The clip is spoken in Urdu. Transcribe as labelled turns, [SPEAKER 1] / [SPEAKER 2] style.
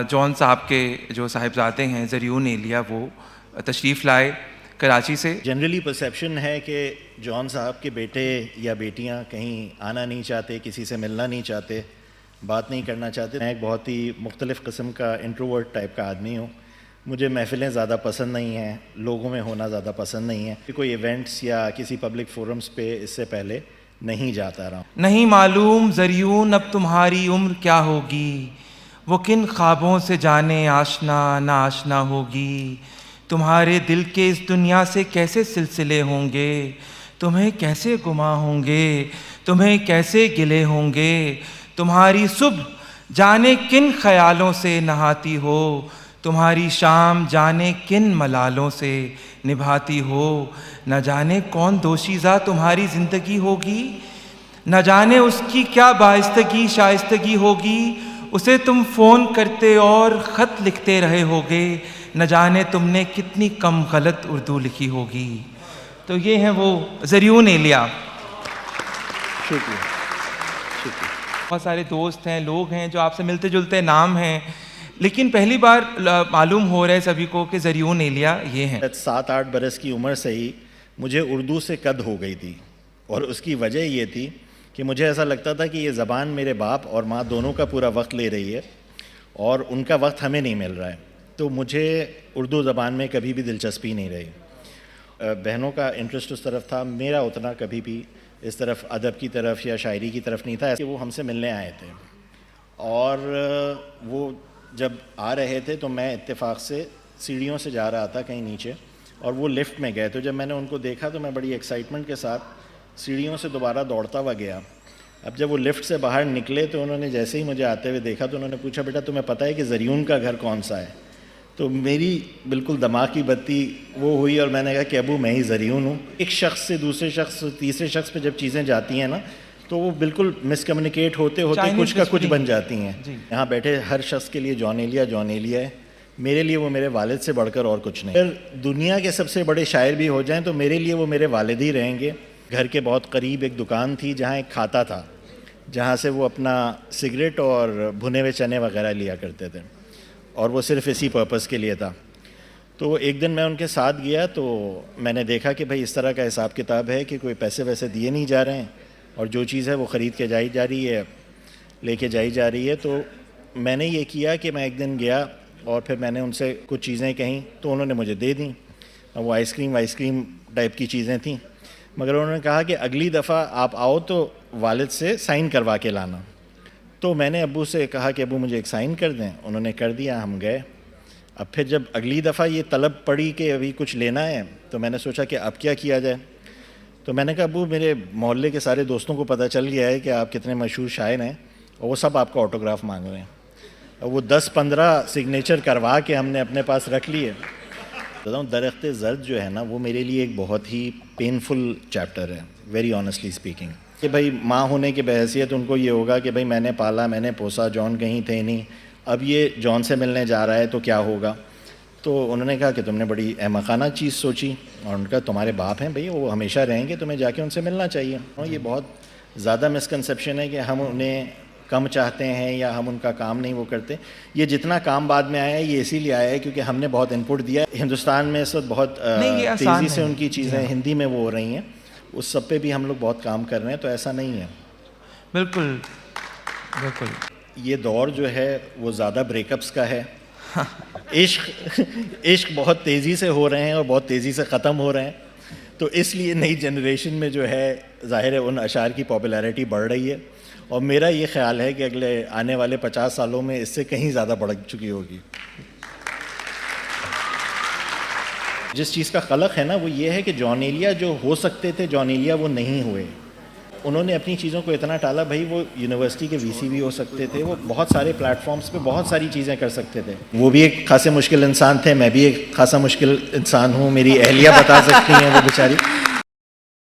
[SPEAKER 1] جون صاحب کے جو صاحبزادے ہیں زریون ایلیا وہ تشریف لائے کراچی سے.
[SPEAKER 2] جنرلی پرسیپشن ہے کہ جون صاحب کے بیٹے یا بیٹیاں کہیں آنا نہیں چاہتے, کسی سے ملنا نہیں چاہتے, بات نہیں کرنا چاہتے. میں ایک بہت ہی مختلف قسم کا انٹروورٹ ٹائپ کا آدمی ہوں. مجھے محفلیں زیادہ پسند نہیں ہیں, لوگوں میں ہونا زیادہ پسند نہیں ہے. کوئی ایونٹس یا کسی پبلک فورمز پہ اس سے پہلے نہیں جاتا رہا.
[SPEAKER 1] نہیں معلوم زریون اب تمہاری عمر کیا ہوگی, وہ کن خوابوں سے جانے آشنا نہ آشنا ہوگی. تمہارے دل کے اس دنیا سے کیسے سلسلے ہوں گے, تمہیں کیسے گما ہوں گے, تمہیں کیسے گلے ہوں گے. تمہاری صبح جانے کن خیالوں سے نہاتی ہو, تمہاری شام جانے کن ملالوں سے نبھاتی ہو. نہ جانے کون دوشیزہ تمہاری زندگی ہوگی, نہ جانے اس کی کیا بائستگی شائستگی ہوگی. اسے تم فون کرتے اور خط لکھتے رہے ہوگے, نہ جانے تم نے کتنی کم غلط اردو لکھی ہوگی. تو یہ ہیں وہ زریون ایلیا.
[SPEAKER 2] شکریہ.
[SPEAKER 1] بہت سارے دوست ہیں, لوگ ہیں جو آپ سے ملتے جلتے نام ہیں, لیکن پہلی بار معلوم ہو رہا ہے سبھی کو کہ زریون ایلیا یہ ہیں.
[SPEAKER 2] 7-8 برس کی عمر سے ہی مجھے اردو سے قد ہو گئی تھی, اور اس کی وجہ یہ تھی کہ مجھے ایسا لگتا تھا کہ یہ زبان میرے باپ اور ماں دونوں کا پورا وقت لے رہی ہے اور ان کا وقت ہمیں نہیں مل رہا ہے. تو مجھے اردو زبان میں کبھی بھی دلچسپی نہیں رہی. بہنوں کا انٹرسٹ اس طرف تھا, میرا اتنا کبھی بھی اس طرف ادب کی طرف یا شاعری کی طرف نہیں تھا. کہ وہ ہم سے ملنے آئے تھے, اور وہ جب آ رہے تھے تو میں اتفاق سے سیڑھیوں سے جا رہا تھا کہیں نیچے, اور وہ لفٹ میں گئے. تو جب میں نے ان کو دیکھا تو میں بڑی ایکسائٹمنٹ کے ساتھ سیڑھیوں سے دوبارہ دوڑتا ہوا گیا. اب جب وہ لفٹ سے باہر نکلے تو انہوں نے جیسے ہی مجھے آتے ہوئے دیکھا تو انہوں نے پوچھا, بیٹا تمہیں پتہ ہے کہ زریون کا گھر کون سا ہے؟ تو میری بالکل دماغ کی بتی وہ ہوئی, اور میں نے کہا کہ ابو میں ہی زریون ہوں. ایک شخص سے دوسرے شخص تیسرے شخص پہ جب چیزیں جاتی ہیں نا تو وہ بالکل مس کمیونیکیٹ ہوتے ہوتے کچھ کا کچھ بن جاتی ہیں. یہاں بیٹھے ہر شخص کے لیے جون ایلیا ہے. میرے لیے وہ میرے والد سے بڑھ کر اور کچھ نہیں. اگر دنیا کے سب سے بڑے شاعر بھی ہو جائیں تو میرے لیے وہ میرے والد ہی رہیں گے. گھر کے بہت قریب ایک دکان تھی جہاں ایک کھاتا تھا, جہاں سے وہ اپنا سگریٹ اور بھنے ہوئے چنے وغیرہ لیا کرتے تھے, اور وہ صرف اسی پرپس کے لیے تھا. تو ایک دن میں ان کے ساتھ گیا تو میں نے دیکھا کہ بھائی اس طرح کا حساب کتاب ہے کہ کوئی پیسے ویسے دیے نہیں جا رہے ہیں, اور جو چیز ہے وہ خرید کے جائی جا رہی ہے, لے کے جائی جا رہی ہے. تو میں نے یہ کیا کہ میں ایک دن گیا اور پھر میں نے ان سے کچھ چیزیں کہیں تو انہوں نے مجھے دے دیں. وہ آئس کریم ٹائپ کی چیزیں تھیں, مگر انہوں نے کہا کہ اگلی دفعہ آپ آؤ تو والد سے سائن کروا کے لانا. تو میں نے ابو سے کہا کہ ابو مجھے ایک سائن کر دیں. انہوں نے کر دیا, ہم گئے. اب پھر جب اگلی دفعہ یہ طلب پڑی کہ ابھی کچھ لینا ہے تو میں نے سوچا کہ اب کیا کیا جائے. تو میں نے کہا ابو میرے محلے کے سارے دوستوں کو پتہ چل گیا ہے کہ آپ کتنے مشہور شاعر ہیں, اور وہ سب آپ کا آٹوگراف مانگ رہے ہیں. اور وہ 10-15 سگنیچر کروا کے ہم نے اپنے پاس رکھ لیے. درخت زرد جو ہے نا وہ میرے لیے ایک بہت ہی پینفل چیپٹر ہے, ویری آنیسٹلی اسپیکنگ. کہ بھائی ماں ہونے کے بحیثیت ان کو یہ ہوگا کہ بھائی میں نے پالا, میں نے پوسا, جون کہیں تھے نہیں, اب یہ جون سے ملنے جا رہا ہے تو کیا ہوگا. تو انہوں نے کہا کہ تم نے بڑی احمقانہ چیز سوچی, اور ان کا تمہارے باپ ہیں بھائی, وہ ہمیشہ رہیں گے, تمہیں جا کے ان سے ملنا چاہیے. اور یہ بہت زیادہ مسکنسیپشن ہے کہ ہم انہیں کم چاہتے ہیں یا ہم ان کا کام نہیں وہ کرتے. یہ جتنا کام بعد میں آیا ہے یہ اسی لیے آیا ہے کیونکہ ہم نے بہت انپٹ دیا ہے. ہندوستان میں اس وقت بہت تیزی سے ان کی چیزیں ہندی میں وہ ہو رہی ہیں, اس سب پہ بھی ہم لوگ بہت کام کر رہے ہیں, تو ایسا نہیں ہے.
[SPEAKER 1] بالکل بالکل.
[SPEAKER 2] یہ دور جو ہے وہ زیادہ بریک اپس کا ہے. عشق بہت تیزی سے ہو رہے ہیں اور بہت تیزی سے ختم ہو رہے ہیں, تو اس لیے نئی جنریشن میں جو ہے ظاہر ہے ان اشعار کی پاپولیرٹی بڑھ رہی ہے, اور میرا یہ خیال ہے کہ اگلے آنے والے 50 سالوں میں اس سے کہیں زیادہ بڑھ چکی ہوگی. جس چیز کا خلق ہے نا وہ یہ ہے کہ جون ایلیا جو ہو سکتے تھے جون ایلیا وہ نہیں ہوئے. انہوں نے اپنی چیزوں کو اتنا ٹالا, بھائی وہ یونیورسٹی کے وی سی بھی ہو سکتے تھے, وہ بہت سارے پلیٹ فارمز پہ بہت ساری چیزیں کر سکتے تھے. وہ بھی ایک خاصے مشکل انسان تھے, میں بھی ایک خاصا مشکل انسان ہوں, میری اہلیہ بتا سکتی ہیں وہ بیچاری.